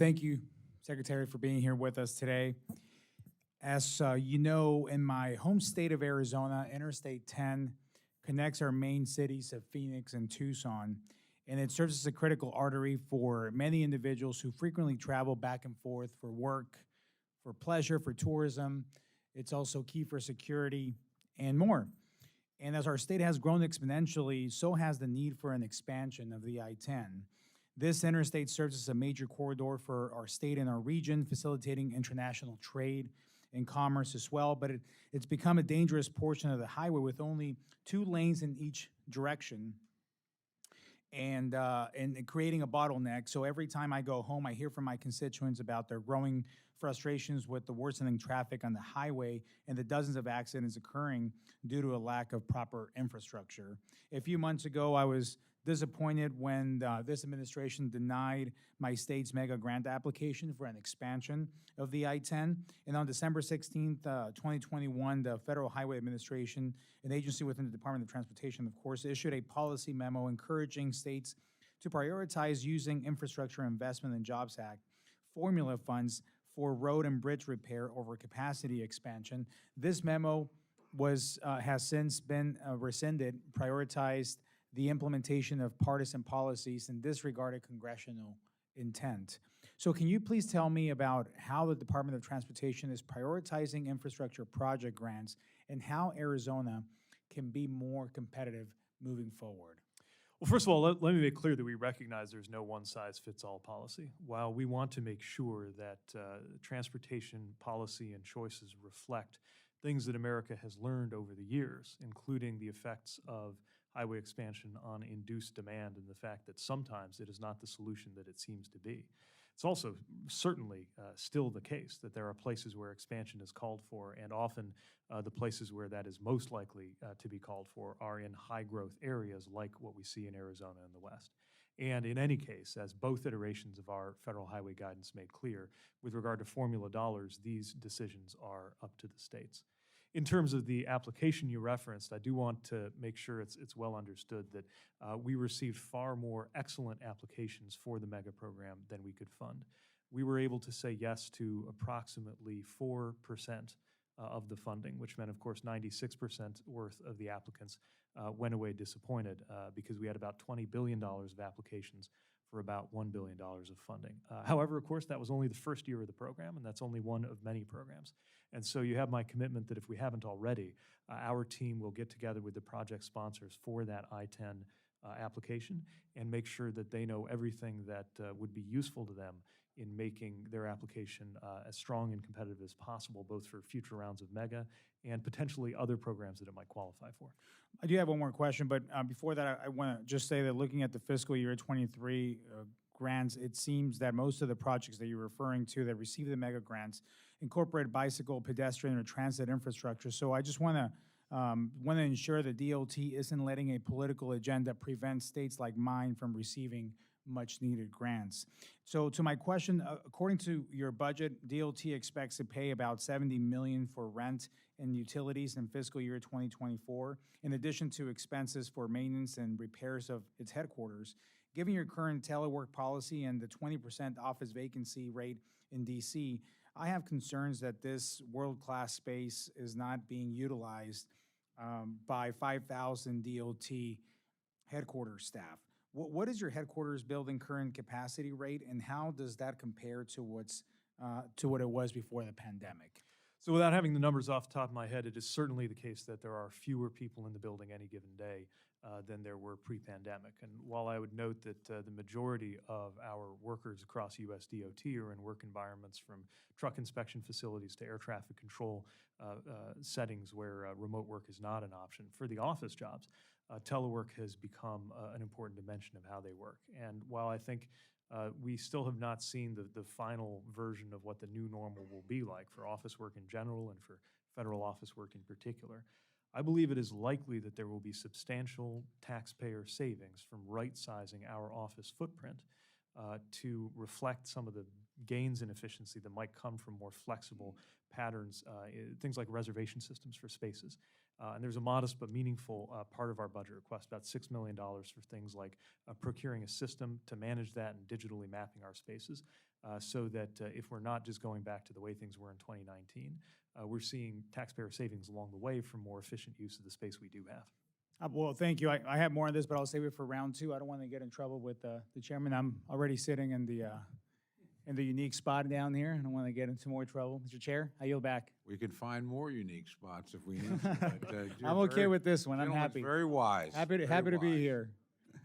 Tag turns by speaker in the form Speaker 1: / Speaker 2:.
Speaker 1: Thank you, Secretary, for being here with us today. As you know, in my home state of Arizona, Interstate 10 connects our main cities of Phoenix and Tucson, and it serves as a critical artery for many individuals who frequently travel back and forth for work, for pleasure, for tourism. It's also key for security and more. And as our state has grown exponentially, so has the need for an expansion of the I-10. This interstate serves as a major corridor for our state and our region, facilitating international trade and commerce as well. But it's become a dangerous portion of the highway with only two lanes in each direction, and creating a bottleneck. So every time I go home, I hear from my constituents about their growing frustrations with the worsening traffic on the highway and the dozens of accidents occurring due to a lack of proper infrastructure. A few months ago, I was disappointed when this administration denied my state's mega grant application for an expansion of the I-10. And on December 16th, 2021, the Federal Highway Administration, an agency within the Department of Transportation, of course, issued a policy memo encouraging states to prioritize using Infrastructure Investment and Jobs Act formula funds for road and bridge repair over capacity expansion. This memo has since been rescinded, prioritized the implementation of partisan policies and disregarded congressional intent. So can you please tell me about how the Department of Transportation is prioritizing infrastructure project grants and how Arizona can be more competitive moving forward?
Speaker 2: Well, first of all, let me make clear that we recognize there's no one-size-fits-all policy. While we want to make sure that transportation policy and choices reflect things that America has learned over the years, including the effects of highway expansion on induced demand and the fact that sometimes it is not the solution that it seems to be. It's also certainly still the case that there are places where expansion is called for, and often the places where that is most likely to be called for are in high-growth areas like what we see in Arizona and the West. And in any case, as both iterations of our federal highway guidance made clear, with regard to formula dollars, these decisions are up to the states. In terms of the application you referenced, I do want to make sure it's well understood that we received far more excellent applications for the mega program than we could fund. We were able to say yes to approximately 4% of the funding, which meant, of course, 96% worth of the applicants went away disappointed because we had about $20 billion of applications for about $1 billion of funding. However, of course, that was only the first year of the program, and that's only one of many programs. And so you have my commitment that if we haven't already, our team will get together with the project sponsors for that I-10 application and make sure that they know everything that would be useful to them in making their application as strong and competitive as possible, both for future rounds of MEGA and potentially other programs that it might qualify for.
Speaker 1: I do have one more question, but before that, I want to just say that looking at the fiscal year 23 grants, it seems that most of the projects that you're referring to that receive the mega grants incorporate bicycle, pedestrian, or transit infrastructure. So I just want to ensure that DOT isn't letting a political agenda prevent states like mine from receiving much-needed grants. So to my question, according to your budget, DOT expects to pay about $70 million for rent and utilities in fiscal year 2024, in addition to expenses for maintenance and repairs of its headquarters. Given your current telework policy and the 20% office vacancy rate in DC, I have concerns that this world-class space is not being utilized by 5,000 DOT headquarters staff. What is your headquarters building current capacity rate, and how does that compare to what it was before the pandemic?
Speaker 2: So without having the numbers off the top of my head, it is certainly the case that there are fewer people in the building any given day than there were pre-pandemic. And while I would note that the majority of our workers across US DOT are in work environments from truck inspection facilities to air traffic control settings where remote work is not an option, for the office jobs, telework has become an important dimension of how they work. And while I think we still have not seen the final version of what the new normal will be like for office work in general and for federal office work in particular, I believe it is likely that there will be substantial taxpayer savings from right-sizing our office footprint to reflect some of the gains in efficiency that might come from more flexible patterns, things like reservation systems for spaces. And there's a modest but meaningful part of our budget request, about $6 million for things like procuring a system to manage that and digitally mapping our spaces so that if we're not just going back to the way things were in 2019, we're seeing taxpayer savings along the way from more efficient use of the space we do have.
Speaker 1: Well, thank you. I have more on this, but I'll save it for round two. I don't want to get in trouble with the chairman. I'm already sitting in the unique spot down here. I don't want to get into more trouble. Mr. Chair, I yield back.
Speaker 3: We can find more unique spots if we need to. But,
Speaker 1: I'm okay with this one. I'm
Speaker 3: gentleman's
Speaker 1: happy.
Speaker 3: Very wise.
Speaker 1: Happy to
Speaker 3: very
Speaker 1: be
Speaker 3: wise.
Speaker 1: here.